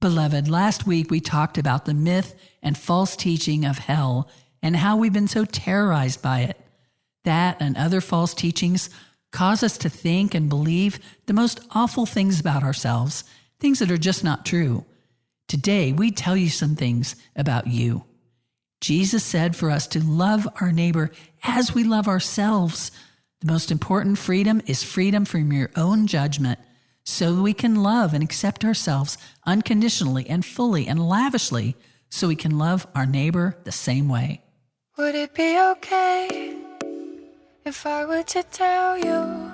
Beloved, last week we talked about the myth and false teaching of hell and how we've been so terrorized by it. That and other false teachings cause us to think and believe the most awful things about ourselves, things that are just not true. Today, we tell you some things about you. Jesus said for us to love our neighbor as we love ourselves. The most important freedom is freedom from your own judgment, so we can love and accept ourselves unconditionally and fully and lavishly, so we can love our neighbor the same way. Would it be okay if I were to tell you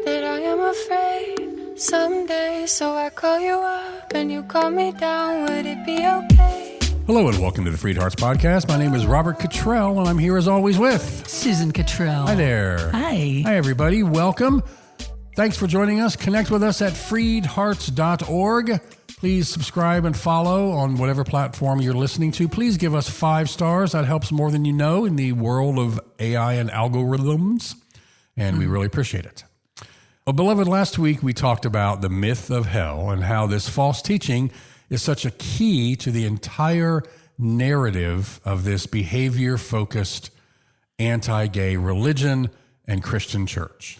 that I am afraid someday, so I call you up and you call me down? Would it be okay? Hello and welcome to the FreedHearts podcast. My name is Robert Cottrell and I'm here as always with Susan Cottrell. Hi there. Hi. Hi everybody. Welcome. Thanks for joining us. Connect with us at freedhearts.org. Please subscribe and follow on whatever platform you're listening to. Please give us 5 stars. That helps more than you know in the world of AI and algorithms, and we really appreciate it. Well, beloved, last week we talked about the myth of hell and how this false teaching is such a key to the entire narrative of this behavior-focused anti-gay religion and Christian church,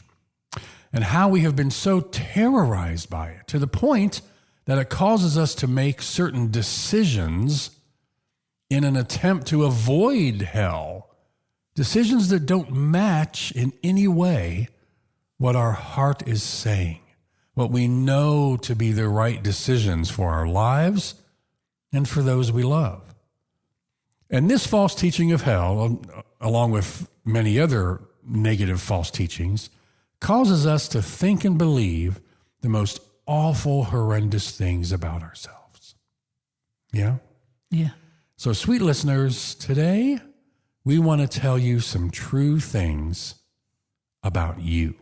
and how we have been so terrorized by it to the point that it causes us to make certain decisions in an attempt to avoid hell, decisions that don't match in any way what our heart is saying, what we know to be the right decisions for our lives and for those we love. And this false teaching of hell, along with many other negative false teachings, causes us to think and believe the most awful, horrendous things about ourselves. Yeah? Yeah. So, sweet listeners, today we want to tell you some true things about you.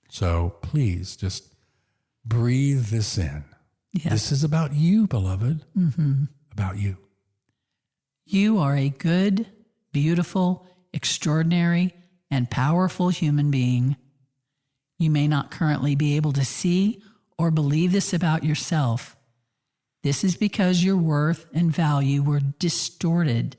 So please just breathe this in. Yeah. This is about you, beloved. Mm-hmm. About you. You are a good, beautiful, extraordinary, and powerful human being. You may not currently be able to see or believe this about yourself. This is because your worth and value were distorted,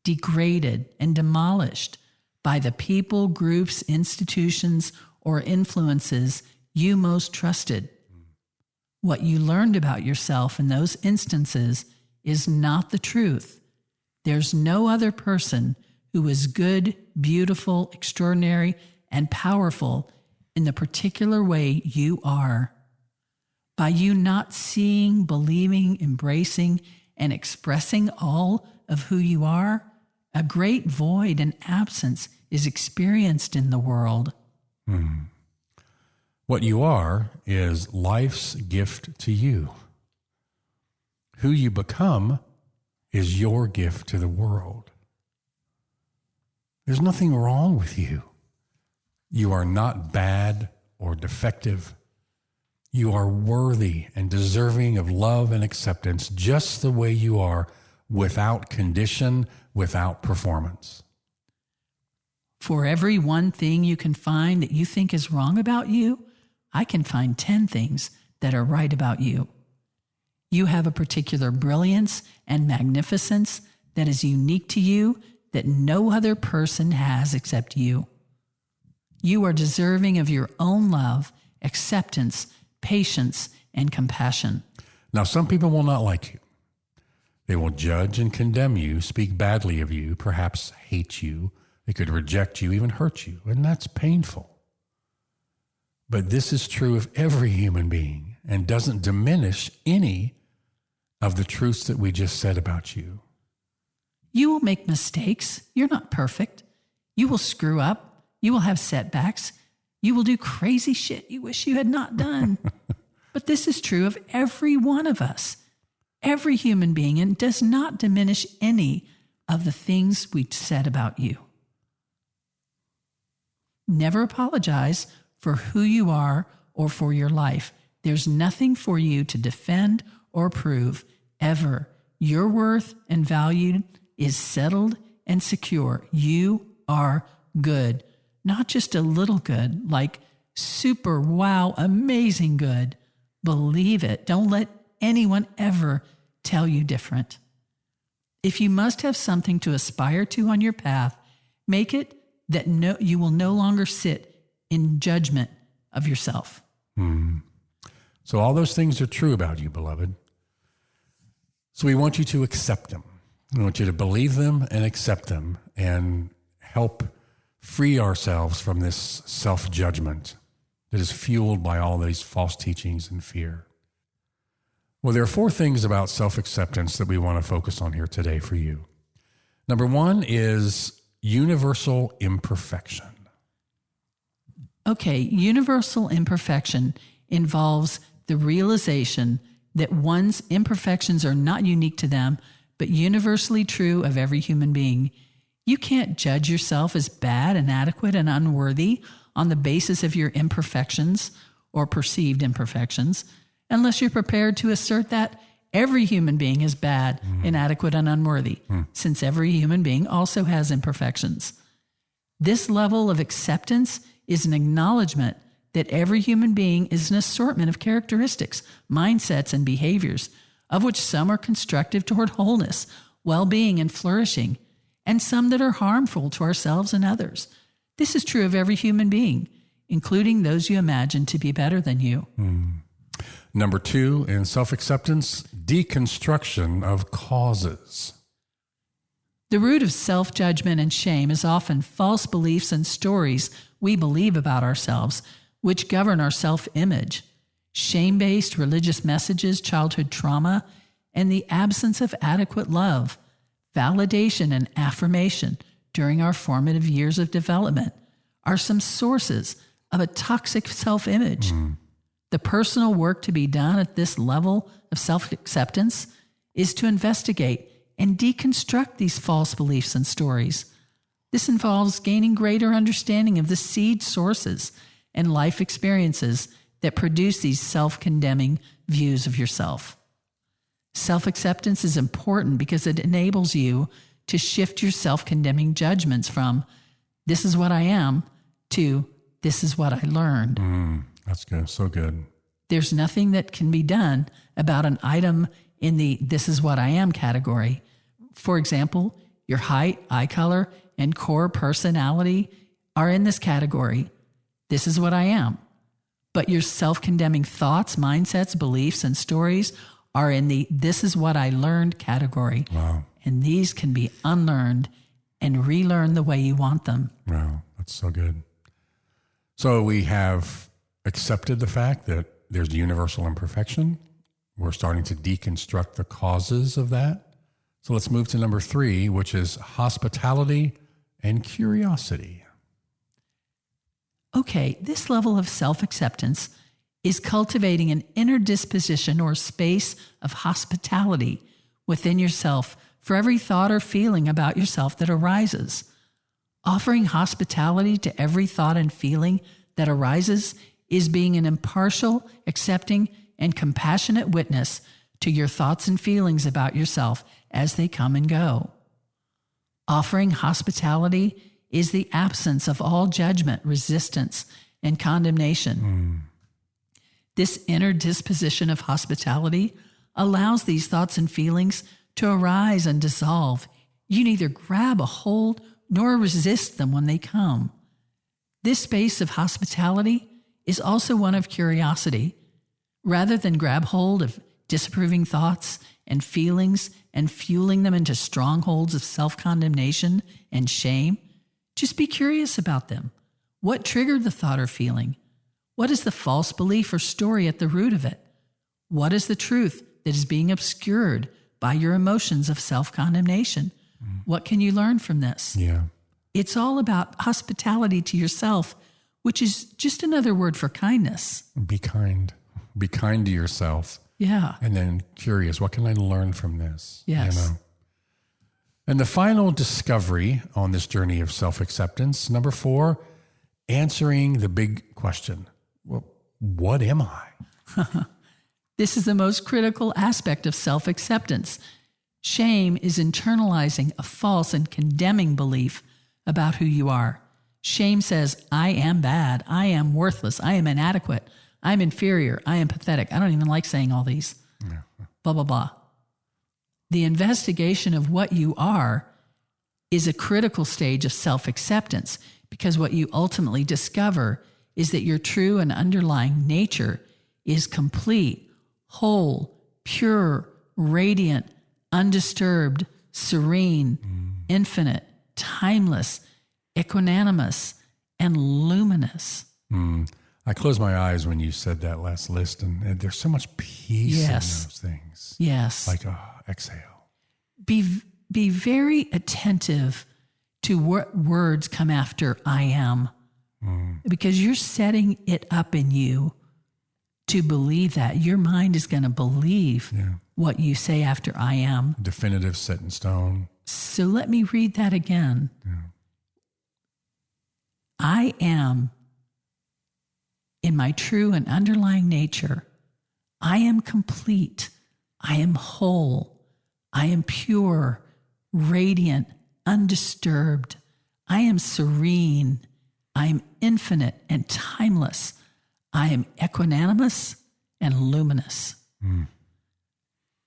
degraded, and demolished by the people, groups, institutions, or influences you most trusted. What you learned about yourself in those instances is not the truth. There's no other person who is good, beautiful, extraordinary, and powerful in the particular way you are. By you not seeing, believing, embracing, and expressing all of who you are, a great void and absence is experienced in the world. What you are is life's gift to you. Who you become is your gift to the world. There's nothing wrong with you. You are not bad or defective. You are worthy and deserving of love and acceptance just the way you are, without condition, without performance. For every one thing you can find that you think is wrong about you, I can find 10 things that are right about you. You have a particular brilliance and magnificence that is unique to you that no other person has except you. You are deserving of your own love, acceptance, patience, and compassion. Now, some people will not like you. They will judge and condemn you, speak badly of you, perhaps hate you. They could reject you, even hurt you, and that's painful. But this is true of every human being and doesn't diminish any of the truths that we just said about you. You will make mistakes. You're not perfect. You will screw up. You will have setbacks. You will do crazy shit you wish you had not done. But this is true of every one of us, every human being, and does not diminish any of the things we said about you. Never apologize for who you are or for your life. There's nothing for you to defend or prove ever. Your worth and value is settled and secure. You are good, not just a little good, like super, wow, amazing good. Believe it. Don't let anyone ever tell you different. If you must have something to aspire to on your path, make it that you will no longer sit in judgment of yourself. So all those things are true about you, beloved. So we want you to accept them. We want you to believe them and accept them and help free ourselves from this self-judgment that is fueled by all these false teachings and fear. Well, there are 4 things about self-acceptance that we want to focus on here today for you. Number 1 is universal imperfection. Okay, universal imperfection involves the realization that one's imperfections are not unique to them, but universally true of every human being. You can't judge yourself as bad, inadequate, and unworthy on the basis of your imperfections or perceived imperfections, unless you're prepared to assert that every human being is bad, inadequate, and unworthy, since every human being also has imperfections. This level of acceptance is an acknowledgement that every human being is an assortment of characteristics, mindsets, and behaviors, of which some are constructive toward wholeness, well-being, and flourishing, and some that are harmful to ourselves and others. This is true of every human being, including those you imagine to be better than you. Number 2, in self-acceptance, deconstruction of causes. The root of self-judgment and shame is often false beliefs and stories we believe about ourselves, which govern our self-image. Shame-based religious messages, childhood trauma, and the absence of adequate love, validation, and affirmation during our formative years of development are some sources of a toxic self-image. The personal work to be done at this level of self-acceptance is to investigate and deconstruct these false beliefs and stories. This involves gaining greater understanding of the seed sources and life experiences that produce these self-condemning views of yourself. Self-acceptance is important because it enables you to shift your self-condemning judgments from "this is what I am" to "this is what I learned." That's good. So good. There's nothing that can be done about an item in the "this is what I am" category. For example, your height, eye color, and core personality are in this category. This is what I am. But your self-condemning thoughts, mindsets, beliefs, and stories are in the "this is what I learned" category. Wow. And these can be unlearned and relearned the way you want them. Wow, that's so good. So we have accepted the fact that there's universal imperfection. We're starting to deconstruct the causes of that. So let's move to number 3, which is hospitality and curiosity. Okay, this level of self-acceptance is cultivating an inner disposition or space of hospitality within yourself for every thought or feeling about yourself that arises. Offering hospitality to every thought and feeling that arises is being an impartial, accepting, and compassionate witness to your thoughts and feelings about yourself as they come and go. Offering hospitality is the absence of all judgment, resistance, and condemnation. This inner disposition of hospitality allows these thoughts and feelings to arise and dissolve. You neither grab a hold nor resist them when they come. This space of hospitality is also one of curiosity. Rather than grab hold of disapproving thoughts and feelings and fueling them into strongholds of self-condemnation and shame, just be curious about them. What triggered the thought or feeling? What is the false belief or story at the root of it? What is the truth that is being obscured by your emotions of self-condemnation? What can you learn from this? Yeah. It's all about hospitality to yourself, which is just another word for kindness. Be kind. Be kind to yourself. Yeah. And then curious, what can I learn from this? Yes. You know? And the final discovery on this journey of self-acceptance, number 4, answering the big question. Well, what am I? This is the most critical aspect of self-acceptance. Shame is internalizing a false and condemning belief about who you are. Shame says, I am bad, I am worthless, I am inadequate, I'm inferior, I am pathetic. I don't even like saying all these. Yeah, blah, blah, blah. The investigation of what you are is a critical stage of self-acceptance, because what you ultimately discover is that your true and underlying nature is complete, whole, pure, radiant, undisturbed, serene, infinite, timeless, equanimous, and luminous. I closed my eyes when you said that last list, and there's so much peace in those things. Yes. Like, exhale. Be very attentive to what words come after I am, because you're setting it up in you to believe that. Your mind is going to believe what you say after I am. Definitive, set in stone. So let me read that again. Yeah. I am, in my true and underlying nature, I am complete. I am whole. I am pure, radiant, undisturbed. I am serene. I am infinite and timeless. I am equanimous and luminous.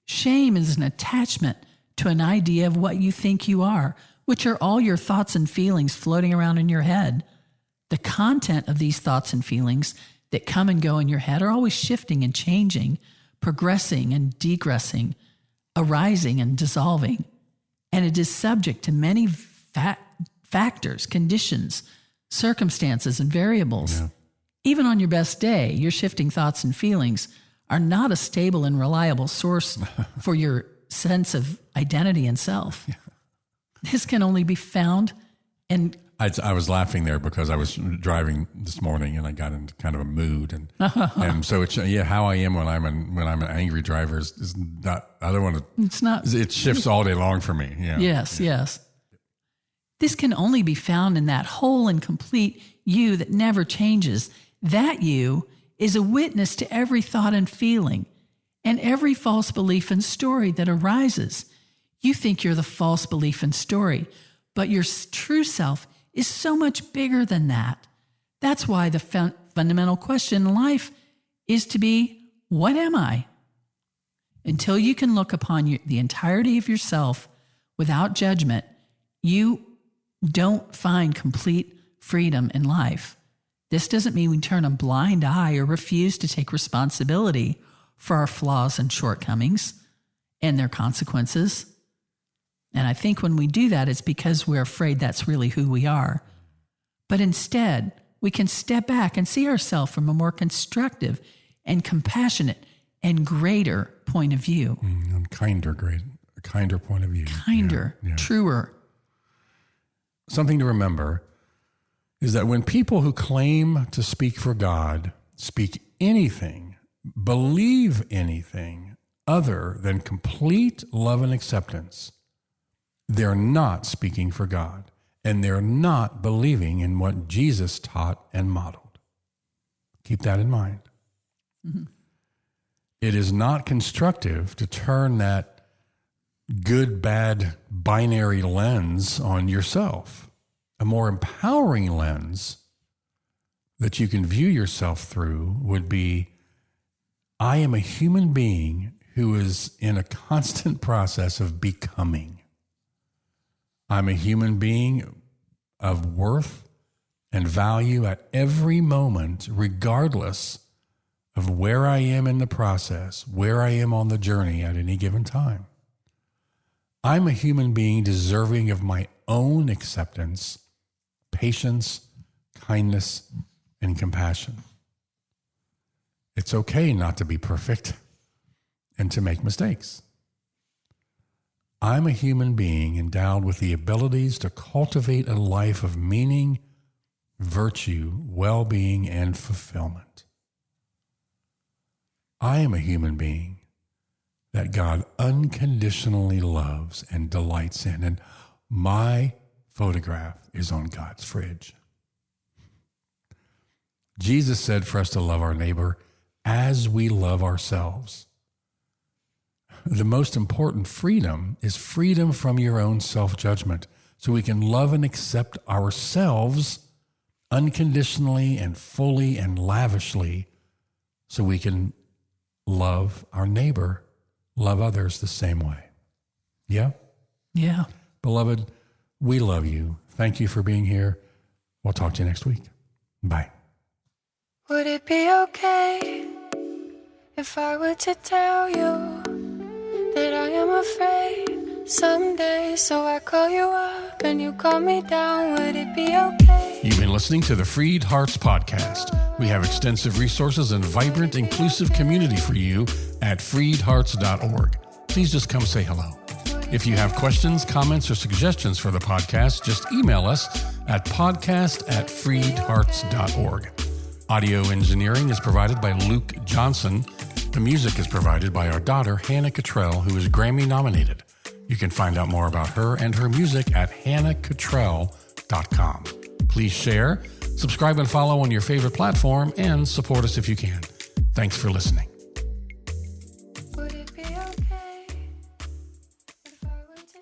Shame is an attachment to an idea of what you think you are, which are all your thoughts and feelings floating around in your head. The content of these thoughts and feelings that come and go in your head are always shifting and changing, progressing and degressing, arising and dissolving. And it is subject to many factors, conditions, circumstances, and variables. Yeah. Even on your best day, your shifting thoughts and feelings are not a stable and reliable source for your sense of identity and self. Yeah. This can only be found and I was laughing there because I was driving this morning and I got into kind of a mood, and so it's how I am when I'm an angry driver is not. I don't want to. It's not. It shifts all day long for me. Yeah. Yes. This can only be found in that whole and complete you that never changes. That you is a witness to every thought and feeling and every false belief and story that arises. You think you're the false belief and story, but your true self is so much bigger than that. That's why the fundamental question in life is to be, what am I? Until you can look upon the entirety of yourself without judgment, you don't find complete freedom in life. This doesn't mean we turn a blind eye or refuse to take responsibility for our flaws and shortcomings and their consequences. And I think when we do that, it's because we're afraid that's really who we are. But instead, we can step back and see ourselves from a more constructive and compassionate and greater point of view. A kinder point of view. Kinder, truer. Something to remember is that when people who claim to speak for God speak anything, believe anything other than complete love and acceptance, they're not speaking for God, and they're not believing in what Jesus taught and modeled. Keep that in mind. Mm-hmm. It is not constructive to turn that good-bad binary lens on yourself. A more empowering lens that you can view yourself through would be, I am a human being who is in a constant process of becoming. I'm a human being of worth and value at every moment, regardless of where I am in the process, where I am on the journey at any given time. I'm a human being deserving of my own acceptance, patience, kindness, and compassion. It's okay not to be perfect and to make mistakes. I'm a human being endowed with the abilities to cultivate a life of meaning, virtue, well-being, and fulfillment. I am a human being that God unconditionally loves and delights in, and my photograph is on God's fridge. Jesus said for us to love our neighbor as we love ourselves. The most important freedom is freedom from your own self-judgment, so we can love and accept ourselves unconditionally and fully and lavishly, so we can love our neighbor love others the same way. Yeah? Yeah. Beloved, we love you. Thank you for being here. We'll talk to you next week. Bye. Would it be okay if I were to tell you that I am afraid someday? So I call you up and you call me down. Would it be okay? You've been listening to the Freed Hearts Podcast. We have extensive resources and vibrant, inclusive community for you at freedhearts.org. Please just come say hello. If you have questions, comments, or suggestions for the podcast, just email us at podcast@freedhearts.org. Audio engineering is provided by Luke Johnson. The music is provided by our daughter, Hannah Cottrell, who is Grammy nominated. You can find out more about her and her music at hannahcottrell.com. Please share, subscribe, and follow on your favorite platform, and support us if you can. Thanks for listening. Would it be okay if I were to